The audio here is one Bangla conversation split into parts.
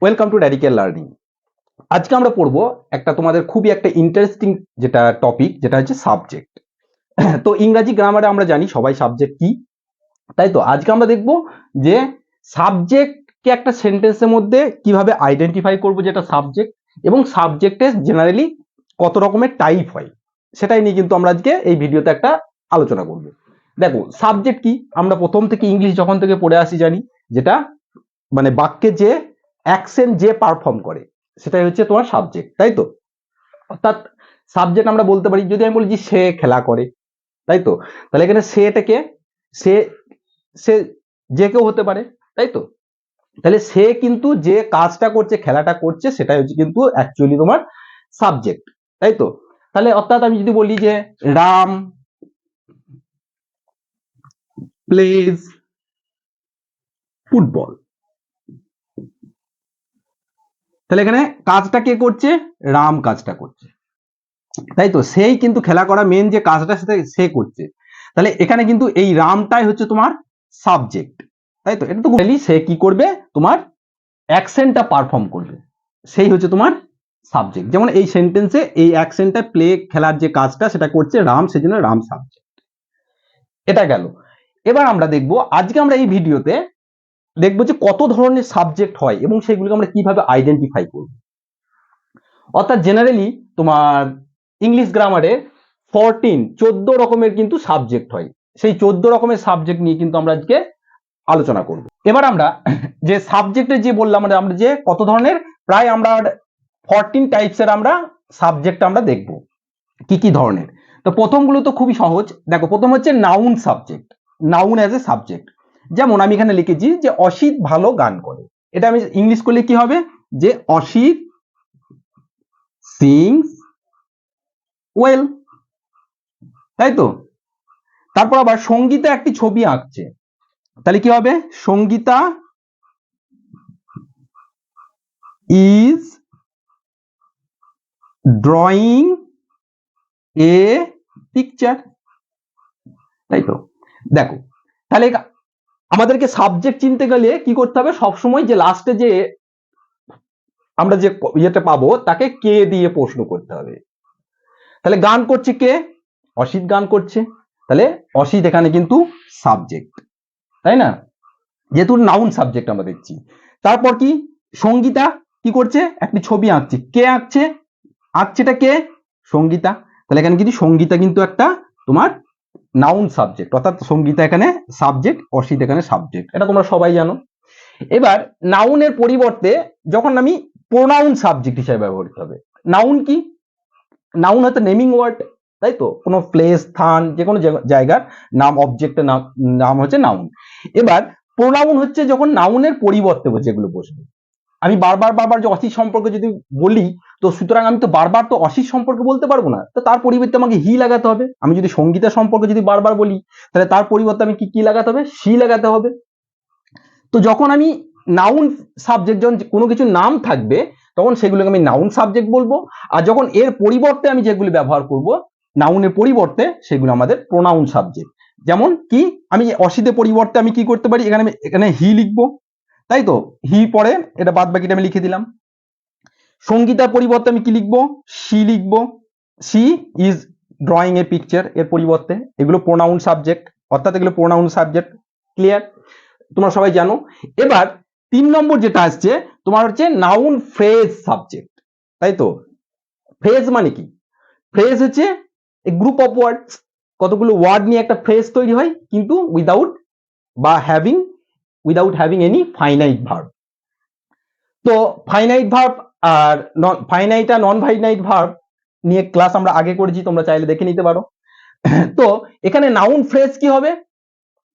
Welcome to radical learning. আজকে আমরা পড়বো একটা তোমাদের খুবই একটা ইন্টারেস্টিং যেটা টপিক, যেটা হচ্ছে সাবজেক্ট। তো ইংরাজি গ্রামারে আমরা জানি সবাই সাবজেক্ট কি, তাই তো আজকে আমরা দেখব যে সাবজেক্টকে একটা সেন্টেন্সের মধ্যে কিভাবে আইডেন্টিফাই করব যেটা সাবজেক্ট, এবং সাবজেক্টের জেনারেলি কত রকমের টাইপ হয় সেটাই নিয়ে কিন্তু আমরা আজকে এই ভিডিওতে একটা আলোচনা করব। দেখো সাবজেক্ট কি, আমরা প্রথম থেকে ইংলিশ যখন থেকে পড়ে আসি জানি, যেটা মানে বাক্যে যে অ্যাকশন যে পারফর্ম করে সেটাই হচ্ছে তোমার সাবজেক্ট, তাই তো। অর্থাৎ সাবজেক্ট আমরা বলতে পারি, যদি আমি বলি যে সে খেলা করে, তাই তো, তাহলে এখানে সেটাকে সে সে যে কেউ হতে পারে, তাই তো। তাহলে সে কিন্তু যে কাজটা করছে, খেলাটা করছে, সেটাই হচ্ছে কিন্তু অ্যাকচুয়ালি তোমার সাবজেক্ট, তাই তো। তাহলে অর্থাৎ আমি যদি বলি যে রাম প্লেজ ফুটবল, তাহলে এখানে কাজটা কে করছে? রাম কাজটা করছে, তাই তো। সেই কিন্তু খেলা করা মেন যে কাজটা সেটা সে করছে, তাহলে এখানে কিন্তু এই রামটাই হচ্ছে তোমার সাবজেক্ট, তাই তো। এটা তো সে কি করবে? তোমার অ্যাকশনটা পারফর্ম করবে, সেই হচ্ছে তোমার সাবজেক্ট। যেমন এই সেন্টেন্সে এই অ্যাকশনটা প্লে খেলার যে কাজটা সেটা করছে রাম, সেজন্য রাম সাবজেক্ট। এটা গেল। এবার আমরা দেখব, আজকে আমরা এই ভিডিওতে দেখবো যে কত ধরনের সাবজেক্ট হয় এবং সেগুলোকে আমরা কিভাবে আইডেন্টিফাই করব। অর্থাৎ জেনারেলি তোমার ইংলিশ গ্রামারে 14 রকমের কিন্তু সাবজেক্ট হয়। সেই 14 রকমের সাবজেক্ট নিয়ে কিন্তু আমরা আজকে আলোচনা করব। এবার আমরা যে সাবজেক্টের যে বললাম, আমরা যে কত ধরনের, প্রায় আমরা 14 টাইপসের আমরা সাবজেক্ট আমরা দেখব কি কি ধরনের। তো প্রথমগুলো তো খুবই সহজ। দেখো প্রথম হচ্ছে noun subject, noun as a subject. যেমন আমি এখানে লিখেছি যে অসিত ভালো গান করে, এটা আমি ইংলিশ করলে কি হবে? যে অসিত সিংস ওয়েল, তাই তো। তারপর আবার সঙ্গীতা একটি ছবি আঁকছে, তাহলে কি হবে? Sangeeta is drawing a picture, তাই তো। দেখো তাহলে আমাদেরকে সাবজেক্ট চিনতে গেলে কি করতে হবে? সবসময় যে লাস্টে যে আমরা যে ইয়েটা পাবো তাকে কে দিয়ে প্রশ্ন করতে হবে। তাহলে গান করছে কে? অসিত গান করছে, তাহলে অসিত এখানে কিন্তু সাবজেক্ট, তাই না, যেহেতু নাউন সাবজেক্ট আমরা দেখছি। তারপর কি? সঙ্গীতা কি করছে? একটি ছবি আঁকছে, কে আঁকছে? আঁকছেটা কে? সঙ্গীতা, তাহলে এখানে কিন্তু সঙ্গীতা কিন্তু একটা তোমার নাউন সাবজেক্ট, অর্থাৎ সঙ্গীতা এখানে সাবজেক্ট, অসিত এখানে সাবজেক্ট, এটা তোমরা সবাই জানো। এবার নাউনের পরিবর্তে যখন আমি প্রোনাউন সাবজেক্ট হিসেবে ব্যবহার করতে হবে। নাউন কি? নাউন হচ্ছে নেমিং ওয়ার্ড, তাই তো, কোনো প্লেস, স্থান, যে কোনো জায়গার নাম, অবজেক্টের নাম, নাম হচ্ছে নাউন। এবার প্রোনাউন হচ্ছে যখন নাউনের পরিবর্তে যেগুলো বসবে। আমি বারবার বারবার যে অসিত সম্পর্কে যদি বলি, তো সুতরাং আমি তো বারবার তো অসিত সম্পর্কে বলতে পারবো না, তো তার পরিবর্তে আমাকে হি লাগাতে হবে। আমি যদি সঙ্গীতা সম্পর্কে যদি বারবার বলি, তাহলে তার পরিবর্তে আমি কি লাগাতে হবে? সি লাগাতে হবে। তো যখন আমি নাউন সাবজেক্ট, যখন কোনো কিছু নাম থাকবে তখন সেগুলোকে আমি নাউন সাবজেক্ট বলবো, আর যখন এর পরিবর্তে আমি যেগুলি ব্যবহার করব নাউনের পরিবর্তে, সেগুলো আমাদের প্রোনাউন সাবজেক্ট। যেমন কি, আমি অসিতের পরিবর্তে আমি কি করতে পারি? এখানে হি লিখবো, তাই তো, হি পরে এটা বাদ বাকিটা আমি লিখে দিলাম। সঙ্গীতার পরিবর্তে আমি কি লিখবো? সি লিখবো, C is drawing a picture, এর পরিবর্তে। এগুলো প্রোনাউন সাবজেক্ট, অর্থাৎ এগুলো প্রোনাউন সাবজেক্ট। ক্লিয়ার? তোমরা সবাই জানো। এবার 3 নম্বর যেটা আসছে তোমার হচ্ছে নাউন ফ্রেজ সাবজেক্ট, তাই তো। ফ্রেজ মানে কি? ফ্রেজ হচ্ছে এ গ্রুপ অফ ওয়ার্ডস, কতগুলো ওয়ার্ড নিয়ে একটা ফ্রেজ তৈরি হয়, কিন্তু without having any finite verb. তো ফাইনাইট ভার্ব আর ফাইনাইট আর নন ফাইনাইট ভার্ব নিয়ে ক্লাস আমরা আগে করেছি, তোমরা চাইলে দেখে নিতে পারো। তো এখানে নাউন ফ্রেজ কি হবে?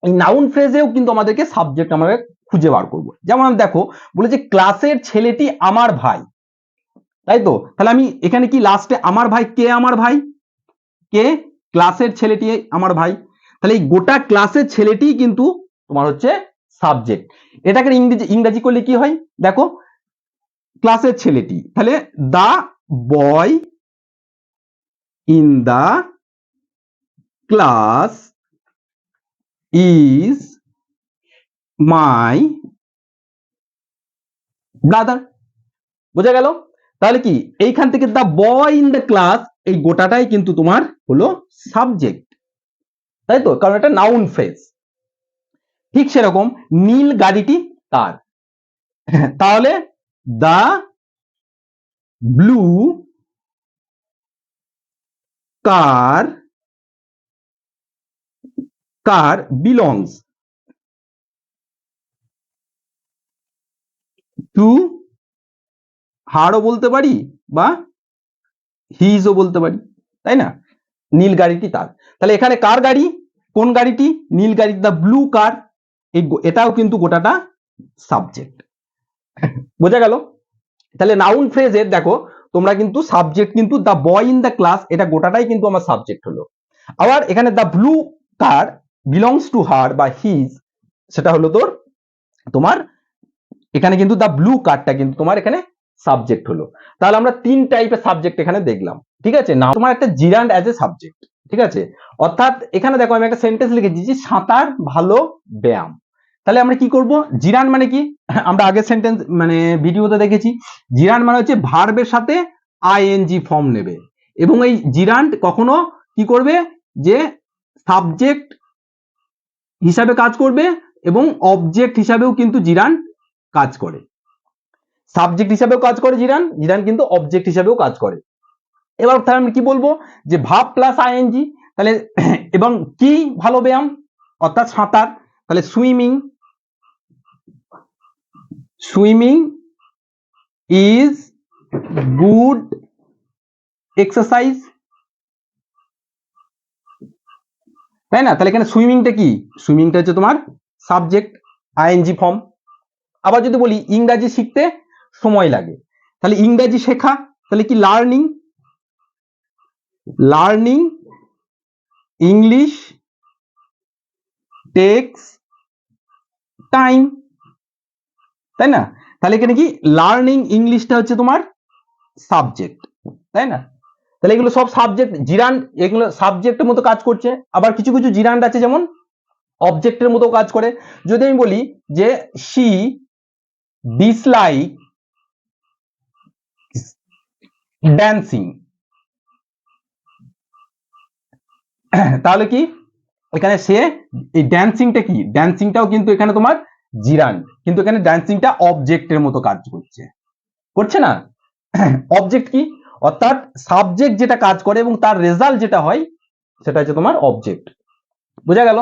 এই নাউন ফ্রেজেও কিন্তু আমাদেরকে সাবজেক্ট আমরা খুঁজে বার করব। যেমন দেখো বলেছে ক্লাসের ছেলেটি আমার ভাই, তাই তো। তাহলে আমি এখানে কি লাস্টে আমার ভাই, কে আমার ভাই? কে? ক্লাসের ছেলেটি আমার ভাই, তাহলে এই গোটা ক্লাসের ছেলেটি কিন্তু তোমার হচ্ছে সাবজেক্ট। এটাকে ইংরেজি করলে কি হয়? দেখো ক্লাসের ছেলেটি, তাহলে the boy in the class is my brother, বোঝা গেল? তাহলে কি এইখান থেকে the boy in the class এই গোটাটাই কিন্তু তোমার হলো সাবজেক্ট, তাই তো, কারণ এটা নাউন ফ্রেজ। ঠিক সেরকম নীল গাড়িটি কার, তাহলে the blue car belongs to হারও বলতে পারি বা হিজও বলতে পারি, তাই না? নীল গাড়িটি তার, তাহলে এখানে কার গাড়ি, কোন গাড়িটি, নীল গাড়ি, দ্য ব্লু কার, এটাও কিন্তু গোটাটা সাবজেক্ট। বোঝা গেল? তাহলে নাউন ফ্রেজের দেখো তোমরা কিন্তু সাবজেক্ট কিন্তু the boy in the class এটা গোটাটাই কিন্তু আমার সাবজেক্ট হলো। আবার এখানে the blue car belongs to her বা হিজ সেটা হলো তোমার এখানে কিন্তু দ্য ব্লু কারটা কিন্তু তোমার এখানে সাবজেক্ট হলো। তাহলে আমরা তিন টাইপের সাবজেক্ট এখানে দেখলাম, ঠিক আছে না? তোমার একটা জিরান্ড অ্যাজ এ সাবজেক্ট, ঠিক আছে, অর্থাৎ এখানে দেখো আমি একটা সেন্টেন্স লিখেছি যে সাঁতার ভালো ব্যায়াম। তাহলে আমরা কি করব, জিরান্ড মানে কি, আমরা আগের সেন্টেন্স মানে ভিডিওতে দেখেছি জিরান্ড মানে হচ্ছে ভার্বের সাথে আইএনজি ফর্ম নেবে, এবং এই জিরান্ড কখনো কি করবে যে সাবজেক্ট হিসাবে কাজ করবে এবং অবজেক্ট হিসাবেও কিন্তু জিরান্ড কাজ করে, সাবজেক্ট হিসাবেও কাজ করে জিরান্ড কিন্তু অবজেক্ট হিসাবেও কাজ করে। এবার তাহলে আমরা কি বলবো যে ভার্ব প্লাস আইএনজি, তাহলে এবং কি ভালো ব্যায়াম অর্থাৎ সাঁতার, তাহলে সুইমিং ইজ গুড এক্সারসাইজ, তাই না? তাহলে এখানে সুইমিংটা কি, সুইমিংটা হচ্ছে তোমার সাবজেক্ট আইএনজি ফর্ম। আবার যদি বলি ইংরাজি শিখতে সময় লাগে, তাহলে ইংরাজি শেখা, তাহলে কি লার্নিং ইংলিশ টেক্স টাইম, তাই না? তাহলে এখানে কি লার্নিং ইংলিশটা হচ্ছে তোমার সাবজেক্ট, তাই না? তাহলে এগুলো সব সাবজেক্ট জিরান্ড, এগুলো সাবজেক্টের মতো কাজ করছে। আবার কিছু কিছু জিরান্ড আছে যেমন অবজেক্টের মতো কাজ করে। যদি আমি বলি যে শি ডিসলাইক ড্যান্সিং, তাহলে কি এখানে সে এই ড্যান্সিংটা কি, ড্যান্সিংটাও কিন্তু এখানে তোমার জিরান্ড, কিন্তু এখানে ড্যান্সিংটা অবজেক্টের মতো কাজ করছে না? অবজেক্ট কি, অর্থাৎ সাবজেক্ট যেটা কাজ করে এবং তার রেজাল্ট যেটা হয় সেটা হচ্ছে তোমার অবজেক্ট। বোঝা গেল?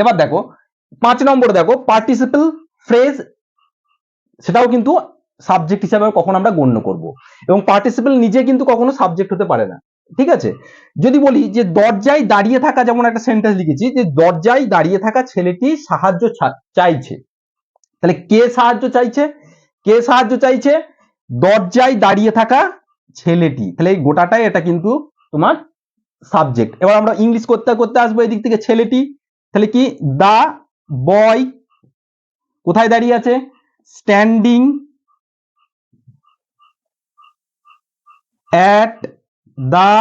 এবার দেখো 5 নম্বর দেখো পার্টিসিপল ফ্রেজ, সেটাও কিন্তু সাবজেক্ট হিসাবে কখনো আমরা গণ্য করব, এবং পার্টিসিপল নিজে কিন্তু কখনো সাবজেক্ট হতে পারে না, ঠিক আছে? যদি বলি যে দরজায় দাঁড়িয়ে থাকা, যেমন একটা সেন্টেন্স লিখেছি যে দরজায় দাঁড়িয়ে থাকা ছেলেটি সাহায্য চাইছে, তাহলে কে সাহায্য চাইছে, দরজায় দাঁড়িয়ে থাকা ছেলেটি, তাহলে এই গোটাটাই এটা কিন্তু তোমার সাবজেক্ট। এবার আমরা ইংলিশ করতে করতে আসবো এদিক থেকে ছেলেটি, তাহলে কি দা বয় কোথায় দাঁড়িয়ে আছে, স্ট্যান্ডিং অ্যাট দা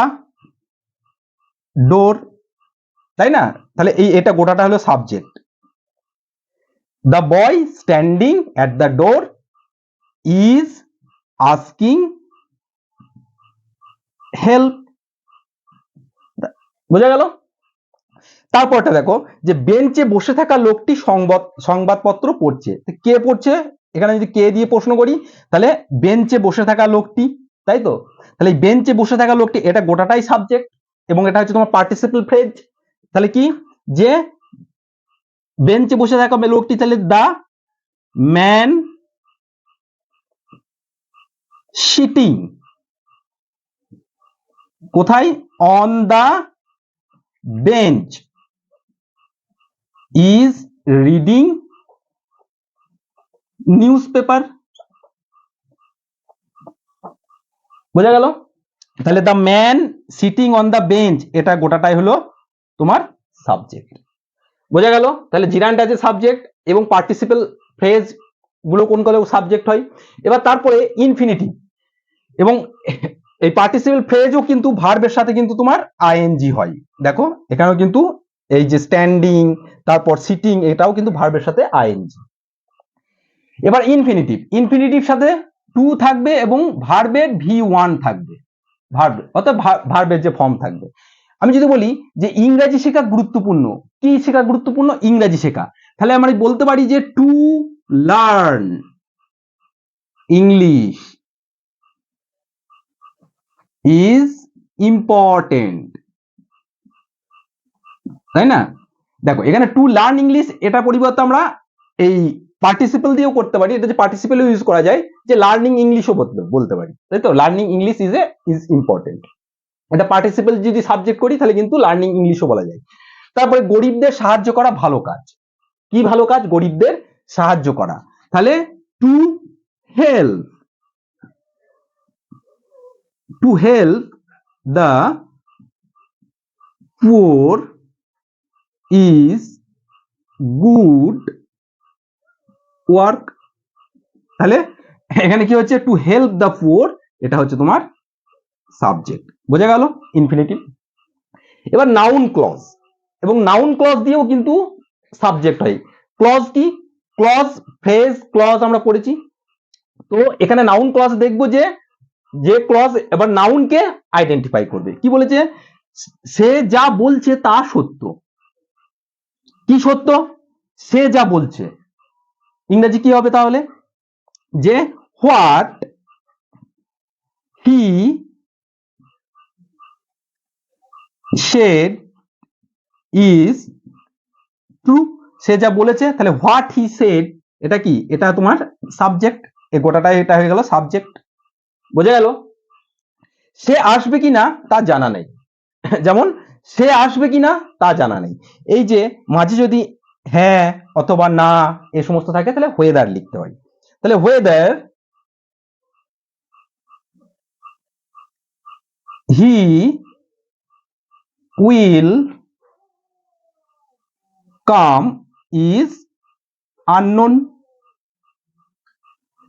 ডোর, তাই না? তাহলে এটা গোটাটা হলো subject. The boy standing at the door is asking help, বোঝা গেল? তারপরটা দেখো যে বেঞ্চে বসে থাকা লোকটি সংবাদপত্র পড়ছে, কে পড়ছে, এখানে যদি কে দিয়ে প্রশ্ন করি তাহলে বেঞ্চে বসে থাকা লোকটি, তাই তো? তাহলে বেঞ্চে বসে থাকা লোকটি এটা গোটাটাই সাবজেক্ট, এবং এটা হচ্ছে তোমার পার্টিসিপল ফ্রেজ। তাহলে কি যে বেঞ্চে বসে থাকা লোকটি, তাহলে দা ম্যান সিটিং কোথায়, on the bench is reading newspaper, বোঝা গেল? তাহলে the man sitting on the bench এটা গোটাটাই হলো তোমার সাবজেক্ট, বোঝা গেল? তাহলে জিরান্ড আছে সাবজেক্ট, এবং পার্টিসিপল ফ্রেজ গুলো কোন কোন সাবজেক্ট হয়। এবার তারপরে ইনফিনিটিভ, এবং এই পার্টিসিপল ফ্রেজও কিন্তু ভার্বের সাথে কিন্তু তোমার আইএনজি হয়। দেখো এখানেও কিন্তু এই যে স্ট্যান্ডিং তারপর সিটিং এটাও কিন্তু ভার্বের সাথে আইএনজি। এবার ইনফিনিটিভ সাথে টু থাকবে এবং ভার্বের V1 থাকবে, ভার্ব অর্থাৎ ভার্বের যে ফর্ম থাকবে। আমি যদি বলি যে ইংরেজি শেখা গুরুত্বপূর্ণ, কি শেখা গুরুত্বপূর্ণ? ইংরেজি শেখা। তাহলে আমরা বলতে পারি যে to learn English is important, তাই না? দেখো এখানে টু লার্ন ইংলিশ, এটা পরিবর্তে আমরা এই পার্টিসিপল দিয়েও করতে পারি, এটা যে পার্টিসিপল ইউজ করা যায়, যে লার্নিং ইংলিশও বলতে পারি, তাই তো? লার্নিং ইংলিশ ইজ ইম্পর্টেন্ট, এটা পার্টিসিপল যদি সাবজেক্ট করি তাহলে কিন্তু লার্নিং ইংলিশও বলা যায়। তারপরে গরিবদের সাহায্য করা ভালো কাজ, কি ভালো কাজ? গরিবদের সাহায্য করা। তাহলে to help, to help the poor is good work. তাহলে এখানে কি হচ্ছে? টু হেল্প দ্য পুয়ার, এটা হচ্ছে তোমার সাবজেক্ট, বোঝা গেল? ইনফিনিটিভ। এবার নাউন ক্লজ, এবং নাউন ক্লজ দিয়েও কিন্তু সাবজেক্ট হয়। ক্লজ কি? ক্লজ, ফ্রেজ, ক্লজ আমরা পড়েছি। তো এখানে নাউন ক্লজ দেখবো যে যে ক্লজ এবার নাউনকে আইডেন্টিফাই করবে। কি বলেছে? সে যা বলছে তা সত্য। কি সত্য? সে যা বলছে। ইংরেজি কি হবে তাহলে? যে what he said is true. সে যা বলেছে, তাহলে হোয়াট হি সেড এটা কি? এটা তোমার সাবজেক্ট, এই গোটাটাই এটা হয়ে গেল সাবজেক্ট, বোঝা গেল? সে আসবে কিনা তা জানা নেই, যেমন সে আসবে কিনা তা জানা নেই। এই যে মাঝে যদি হ্যাঁ অথবা না এ সমস্ত থাকে তাহলে ওয়েদার লিখতে হয়। তাহলে whether he will come is unknown.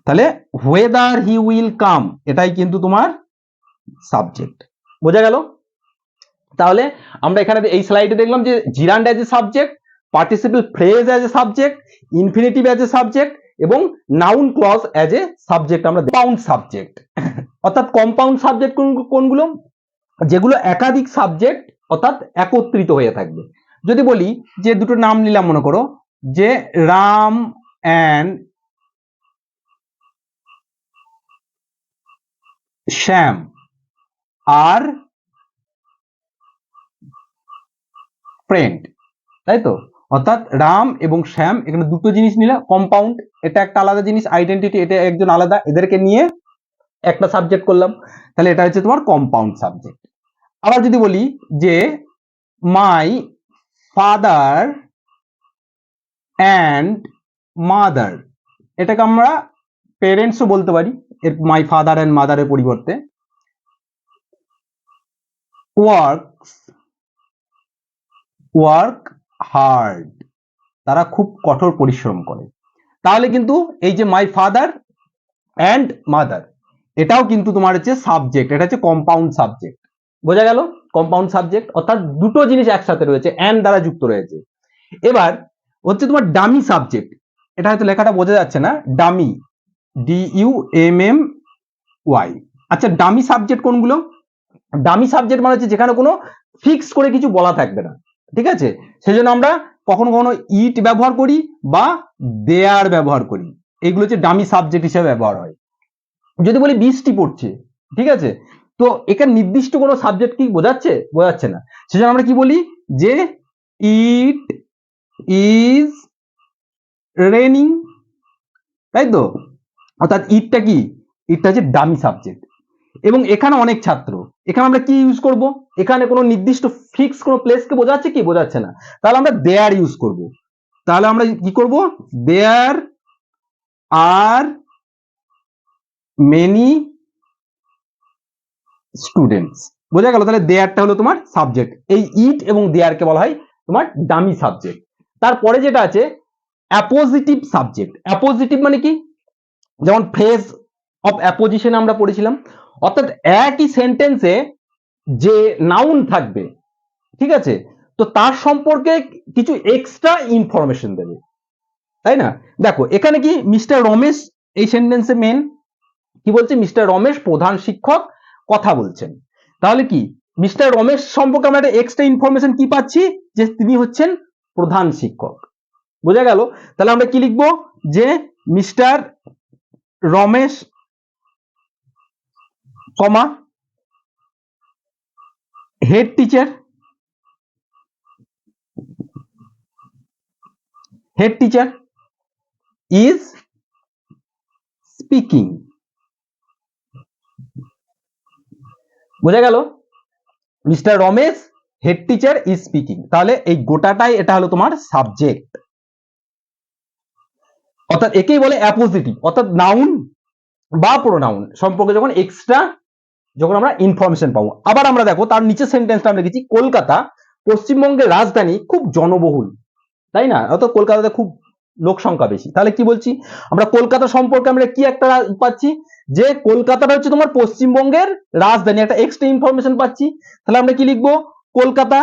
তাহলে ওয়েদার হি উইল কাম এটাই কিন্তু তোমার সাবজেক্ট, বোঝা গেল? তাহলে আমরা এখানে এই স্লাইডে দেখলাম যে gerund as a subject, participle phrase as a subject, infinitive as a subject এবং noun clause as a subject. আমরা কম্পাউন্ড সাবজেক্ট, অর্থাৎ কম্পাউন্ড সাবজেক্ট কোনগুলো? যেগুলো একাধিক সাবজেক্ট অর্থাৎ একত্রিত হয়ে থাকবে। যদি বলি যে দুটো নাম নিলাম, মনে করো যে Ram and Shyam are friend, তাই তো? অর্থাৎ রাম এবং শ্যাম, এখানে দুটো জিনিস নিলে কম্পাউন্ড, এটা একটা আলাদা জিনিস, আইডেন্টিটি, এটা একজন আলাদা, এদেরকে নিয়ে একটা সাবজেক্ট করলাম, তাহলে এটা হচ্ছে তোমার কম্পাউন্ড সাবজেক্ট। আবার যদি বলি যে মাই ফাদার অ্যান্ড মাদার, এটাকে আমরা পেরেন্টসও বলতে পারি, এর মাই ফাদার অ্যান্ড মাদারের পরিবর্তে ওয়ার্ক হার্ড, তারা খুব কঠোর পরিশ্রম করে। তাহলে কিন্তু এই যে মাই ফাদার অ্যান্ড মাদার, এটাও কিন্তু তোমার হচ্ছে সাবজেক্ট, এটা হচ্ছে কম্পাউন্ড সাবজেক্ট, বোঝা গেল? কম্পাউন্ড সাবজেক্ট অর্থাৎ দুটো জিনিস একসাথে রয়েছে, অ্যান্ড দ্বারা যুক্ত রয়েছে। এবার হচ্ছে তোমার ডামি সাবজেক্ট, এটা হয়তো লেখাটা বোঝা যাচ্ছে না, ডামি, DUMMY। আচ্ছা, ডামি সাবজেক্ট কোনগুলো? ডামি সাবজেক্ট মানে হচ্ছে যেখানে কোনো ফিক্স করে কিছু বলা থাকবে না, ঠিক আছে? সেজন্য আমরা কখনো কখনো ইট ব্যবহার করি বা দেয়ার ব্যবহার করি, এগুলো হচ্ছে ডামি সাবজেক্ট হিসেবে ব্যবহার হয়। যদি বলি বৃষ্টি পড়ছে, ঠিক আছে, তো এখানে নির্দিষ্ট কোনো সাবজেক্ট কি বোঝাচ্ছে? বোঝাচ্ছে না। সেজন্য আমরা কি বলি যে ইট ইজ রেনিং, তাই তো? অর্থাৎ ইটটা কি? ইটটা হচ্ছে ডামি সাবজেক্ট। এবং এখানে অনেক ছাত্র, এখানে আমরা কি ইউজ করব? এখানে কোনো নির্দিষ্ট ফিক্স কোনো প্লেসকে বোঝাচ্ছে কি? বোঝাচ্ছে না, তাহলে আমরা দেয়ার ইউজ করব। তাহলে আমরা কি করব? দেয়ার আর মেনি স্টুডেন্টস, বোঝা গেল? তাহলে দেয়ারটা হলো তোমার সাবজেক্ট, এই ইট এবং দেয়ারকে বলা হয় তোমার ডামি সাবজেক্ট। তারপরে যেটা আছে অ্যাপোজিটিভ সাবজেক্ট। অ্যাপোজিটিভ মানে কি? যেমন ফ্রেজ অফ অ্যাপোজিশন আমরা পড়েছিলাম, অর্থাৎ একই সেন্টেন্সে যে নাউন থাকবে, ঠিক আছে, তো তার সম্পর্কে কিছু এক্সট্রা ইনফরমেশন দেবে, তাই না? দেখো এখানে কি মিস্টার রমেশ এই সেন্টেন্সে মেন, কি বলছে, মিস্টার রমেশ প্রধান শিক্ষক কথা বলছেন। তাহলে কি মিস্টার রমেশ সম্পর্কে আমরা একটা এক্সট্রা ইনফরমেশন কি পাচ্ছি, যে তিনি হচ্ছেন প্রধান শিক্ষক। বোঝা গেল? তাহলে আমরা কি লিখবো, যে mister Ramesh comma head teacher is speaking. বোঝা গেল? Mister Ramesh head teacher is speaking. তাহলে এই গোটাটাই এটা হলো তোমার সাবজেক্ট, অর্থাৎ একেই বলে অ্যাপোজিটিভ, অর্থাৎ নাউন বা প্রোনাউন সম্পর্কে যখন আমরা ইনফরমেশন পাবো। আবার আমরা দেখো তার নিচে সেন্টেন্সটা আমরা লিখেছি, কলকাতা পশ্চিমবঙ্গের রাজধানী, খুব জনবহুল, তাই না? অর্থাৎ কলকাতাতে খুব লোক সংখ্যা বেশি। তাহলে কি বলছি আমরা, কলকাতা সম্পর্কে আমরা কি একটা পাচ্ছি, যে কলকাতাটা হচ্ছে তোমার পশ্চিমবঙ্গের রাজধানী, একটা এক্সট্রা ইনফরমেশন পাচ্ছি। তাহলে আমরা কি লিখবো, কলকাতা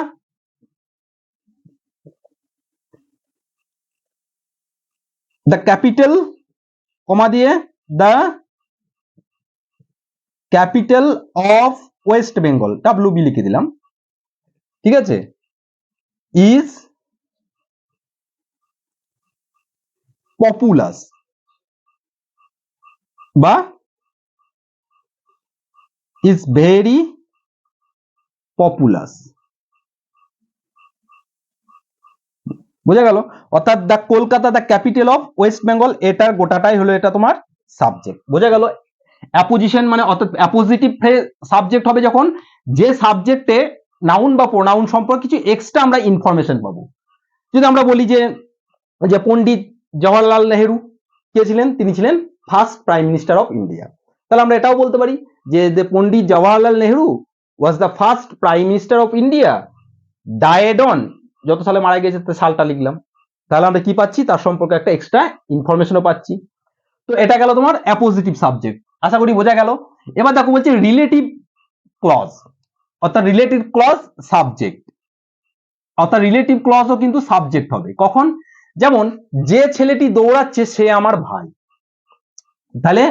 দ্য ক্যাপিটাল, কমা দিয়ে the capital of West Bengal, WB লিখে দিলাম, ঠিক আছে, ইজ পপুলাস বা ইজ ভেরি পপুলাস। বোঝা গেল? অর্থাৎ the Kolkata the capital of West Bengal, এটার গোটাটাই হলো এটা তোমার সাবজেক্ট। বোঝা গেল? অ্যাপোজিশন মানে অর্থাৎ অ্যাপোজিটিভ সাবজেক্ট হবে যখন যে সাবজেক্টে নাউন বা প্রোনাউন সম্পর্কে কিছু এক্সট্রা আমরা ইনফরমেশন পাবো। যদি আমরা বলি যে পণ্ডিত জওয়াহরলাল নেহেরু কে ছিলেন, তিনি ছিলেন first prime minister of India. তাহলে আমরা এটাও বলতে পারি যে Pandit Jawaharlal Nehru was the first prime minister of India, died on, যত সালে মারা গেছে সালটা লিখলাম। তাহলে আমরা কি পাচ্ছি, তার সম্পর্কে একটা এক্সট্রা ইনফরমেশনও পাচ্ছি। তো এটা গেল তোমার অ্যাপোজিটিভ সাবজেক্ট, আশা করি বোঝা গেল। এবার দেখো বলছে রিলেটিভ ক্লজ, অর্থাৎ রিলেটিভ ক্লজ সাবজেক্ট, অর্থাৎ রিলেটিভ ক্লজও কিন্তু সাবজেক্ট হবে কখন, যেমন যে ছেলেটি দৌড়াচ্ছে সে আমার ভাই। তাহলে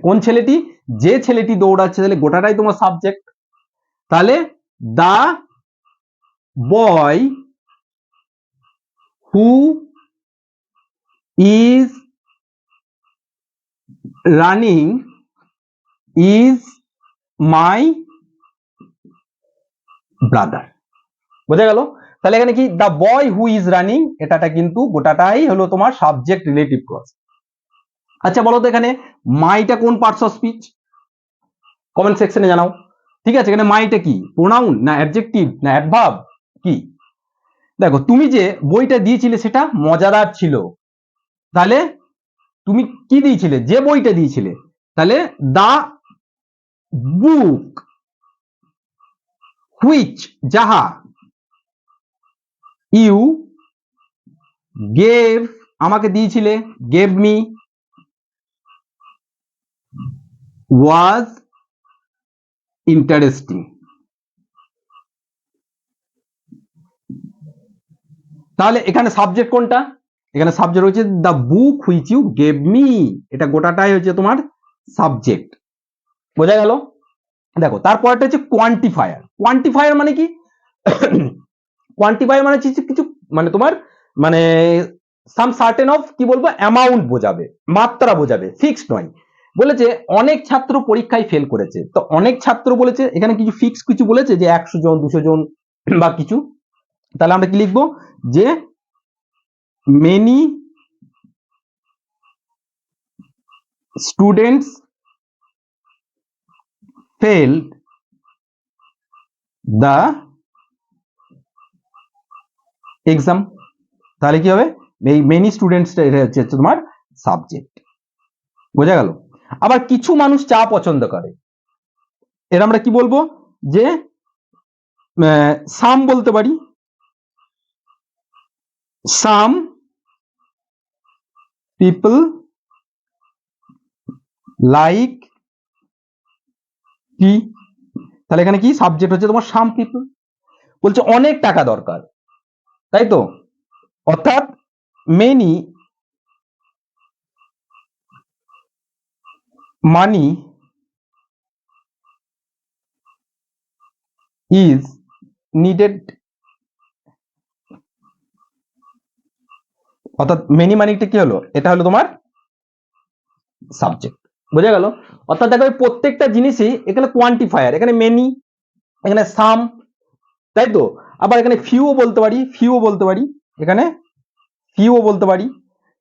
কোন ছেলেটি, যে ছেলেটি দৌড়াচ্ছে, তাহলে গোটাটাই তোমার সাবজেক্ট। তাহলে the boy who is running is my brother. বোঝা গেল? তাহলে এখানে কি, দা বয় হু ইজ রানিং, এটাটা কিন্তু গোটাটাই হলো তোমার সাবজেক্ট রিলেটিভ ক্লজ। আচ্ছা বলো তো এখানে মাইটা কোন পার্টস অফ স্পিচ, কমেন্ট সেকশনে জানাও। ঠিক আছে, এখানে মাইটা কি, প্রোনাউন না অ্যাডজেক্টিভ না অ্যাডভার্ব কি? দেখো তুমি যে বইটা দিয়েছিলে সেটা মজাদার ছিল, তাহলে তুমি কি দিয়েছিলে, যে বইটা দিয়েছিলে, তাহলে দা বুক হুইচ, যাহা, ইউ গেভ, আমাকে দিয়েছিলে, গেভ মি, ওয়াজ ইন্টারেস্টিং। তাহলে এখানে সাবজেক্ট কোনটা, এখানে সাবজেক্ট হচ্ছে the book which you gave me, এটা গোটাটাই হচ্ছে তোমার সাবজেক্ট। বোঝা গেল? দেখো তারপরটা হচ্ছে কোয়ান্টিফায়ার। কোয়ান্টিফায়ার মানে কি, কোয়ান্টিফায়ার মানে কিছু মানে তোমার মানে সাম সার্টেন অফ কি বলবো অ্যামাউন্ট বোঝাবে, মাত্রা বোঝাবে, ফিক্সড নয়। বলেছে অনেক ছাত্র পরীক্ষায় ফেল করেছে, তো অনেক ছাত্র বলেছে, এখানে কিছু ফিক্স কিছু বলেছে যে 100 জন 200 জন বা কিছু। তাহলে আমরা কি লিখবো, যে many students failed the exam। তাহলে কি হবে, এই মেনি স্টুডেন্টস এটা হচ্ছে তোমার সাবজেক্ট। বোঝা গেল? আবার কিছু মানুষ চা পছন্দ করে, এর আমরা কি বলবো, যে সাম বলতে পারি, সাম পিপল লাইক টি। তাহলে এখানে কি সাবজেক্ট হচ্ছে তোমার সাম পিপল। বলছে অনেক টাকা দরকার, তাই তো, অর্থাৎ মেনি মানি ইজ নিডেড, অর্থাৎ মেনি মানিটা কি হলো, এটা হলো তোমার সাবজেক্ট। বোঝা গেল? অর্থাৎ দেখো প্রত্যেকটা জিনিসই এখানে কোয়ান্টিফায়ার, এখানে মেনি, এখানে সাম, তাই তো। আবার এখানে ফিউও বলতে পারি, ফিউও বলতে পারি, এখানে ফিউও বলতে পারি,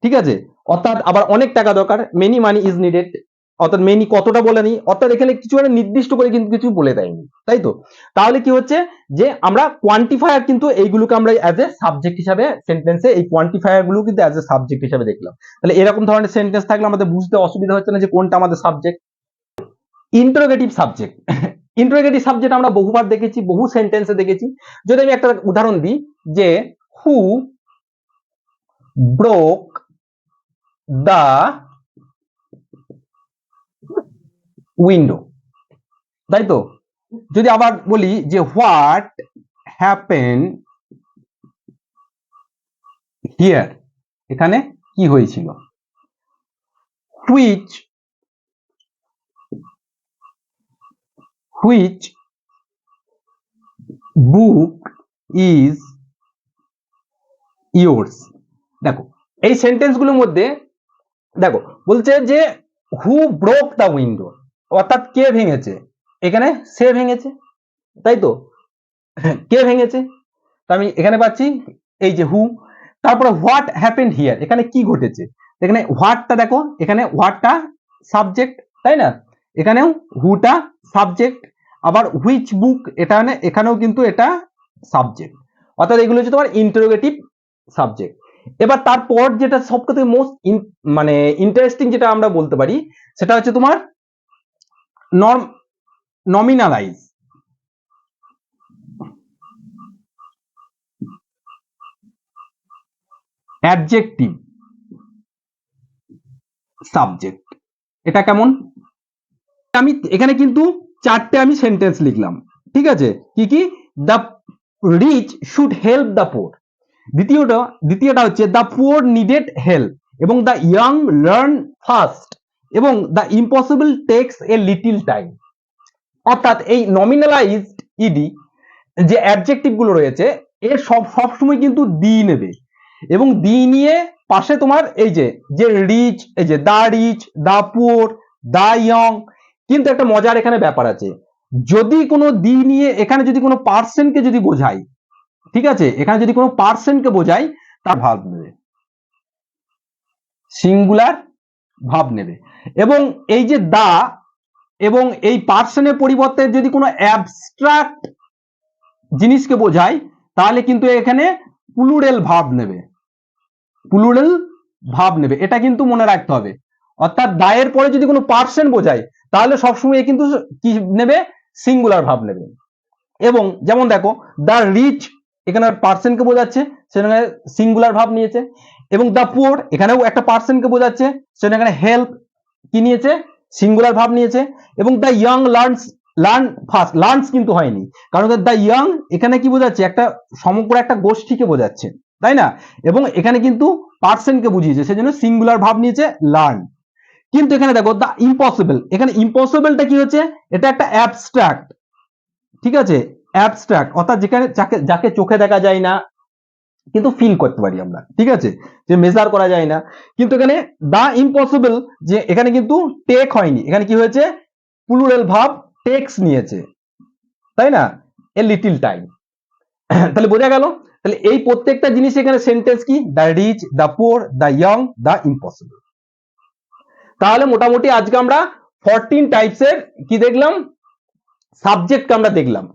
ঠিক আছে। অর্থাৎ আবার অনেক টাকা দরকার, মেনি মানি ইজ নিডেড, অর্থাৎ মেনি কতটা বলে নি, অর্থাৎ এখানে কিছু একটা নির্দিষ্ট করে কিন্তু কিছু বলে দেয়নি, তাই তো। তাহলে কি হচ্ছে যে আমরা কোয়ান্টিফায়ার কিন্তু এইগুলোকে আমরা অ্যাজ এ সাবজেক্ট হিসাবে সেন্টেন্সে এই কোয়ান্টিফায়ার গুলো কিন্তু অ্যাজ এ সাবজেক্ট হিসাবে দেখলাম। তাহলে এরকম ধরনের সেন্টেন্স থাকলে আমাদের বুঝতে অসুবিধা হচ্ছে না যে কোনটা আমাদের subject. Interrogative subject, interrogative subject আমরা বহুবার দেখেছি, বহু সেন্টেন্সে দেখেছি। যদি আমি একটা উদাহরণ দিই যে হু ব্রোক দ্য উইন্ডো, তাই তো। যদি আবার বলি যে হোয়াট হ্যাপেন হিয়ার, এখানে কি হয়েছিল। Which book is yours. দেখো এই সেন্টেন্স গুলোর মধ্যে দেখো বলছে যে হু ব্রোক দ্য উইন্ডো, অর্থাৎ কে ভেঙেছে, এখানে সে ভেঙেছে, তাই তো। কে ভেঙেছে, তো আমি এখানে পাচ্ছি এই যে হু। তারপরে হোয়াট হ্যাপেন হিয়ার, এখানে কি ঘটেছে, এখানে হোয়াটটা দেখো, এখানে হোয়াটটা সাবজেক্ট, তাই না, এখানেও হুটা সাবজেক্ট। আবার হুইচ বুক, এটা মানে এখানেও কিন্তু এটা সাবজেক্ট। অর্থাৎ এগুলো হচ্ছে তোমার ইন্টারোগেটিভ সাবজেক্ট। এবার তারপর যেটা সবথেকে মোস্ট মানে ইন্টারেস্টিং যেটা আমরা বলতে পারি সেটা হচ্ছে তোমার নমিনালাইজ, অ্যাডজেক্টিভ সাবজেক্ট। এটা কেমন, আমি এখানে কিন্তু চারটে আমি সেন্টেন্স লিখলাম, ঠিক আছে। কি কি, the rich should help the poor, দ্বিতীয়টা হচ্ছে দ্য পোর নিডেড হেল্প, এবং দ্য ইয়াং লার্ন ফাস্ট, এবং the impossible takes a little time. অর্থাৎ এই নমিনালাইজড ইডি যে অ্যাডজেক্টিভ গুলো রয়েছে এর সবসময় কিন্তু দি নেবে, এবং দি নিয়ে পাশে তোমার এই যে রিচ, এই যে the rich, the poor, the young. কিন্তু একটা মজার এখানে ব্যাপার আছে, যদি কোনো দি নিয়ে এখানে যদি কোনো পার্সনকে যদি বোঝাই, ঠিক আছে, এখানে যদি কোনো পার্সনকে বোঝাই তার ভাব নেবে, সিঙ্গুলার ভাব নেবে। এবং এই যে দা এবং এই পার্সনের পরিবর্তে যদি কোনো অ্যাবস্ট্রাক্ট জিনিসকে বোঝায় তাহলে কিন্তু এখানে প্লুরাল ভাব নেবে, প্লুরাল ভাব নেবে, এটা কিন্তু মনে রাখতে হবে। অর্থাৎ দায়ের পরে যদি কোনো পার্সন বোঝায় তাহলে সবসময় কিন্তু কি নেবে, সিঙ্গুলার ভাব নেবে। এবং যেমন দেখো দা রিচ এখানে পার্সনকে বোঝাচ্ছে, সেখানে সিঙ্গুলার ভাব নিয়েছে। এবং দা পুয়ার এখানেও একটা পার্সনকে বোঝাচ্ছে, সেখানে হেল্প কি নিয়েছে, সিঙ্গুলার ভাব নিয়েছে। এবং দা ইয়াং লার্ন ফার্স্ট, লার্নস কিন্তু হয়নি, কারণ দা ইয়াং এখানে কি বোঝাচ্ছে, একটা সমগ্র একটা গোষ্ঠীকে বোঝাচ্ছে, তাই না। এবং এখানে কিন্তু পার্সনকে বুঝিয়েছে, সেজন্য সিঙ্গুলার ভাব নিয়েছে লার্ন। কিন্তু এখানে দেখো দা ইম্পসিবল, এখানে ইম্পসিবলটা কি হচ্ছে, এটা একটা অ্যাবস্ট্রাক্ট, ঠিক আছে, অ্যাবস্ট্রাক্ট, অর্থাৎ যেখানে যাকে চোখে দেখা যায় না কিন্তু ফিল করতে পারি আমরা, ঠিক আছে, যে মেজার করা যায় না। কিন্তু এখানে দা ইম্পসিবল, যে এখানে কিন্তু টেক হয়নি, এখানে কি হয়েছে, প্লুরাল ভাব টেক্স নিয়েছে, তাই না, এ লিটিল টাইম। তাহলে বোঝা গেল, তাহলে এই প্রত্যেকটা জিনিস এখানে সেন্টেন্স কি, the rich, the poor, the young, the impossible. তাহলে মোটামুটি আজকে আমরা 14 টাইপসের কি দেখলাম, সাবজেক্ট আমরা দেখলাম।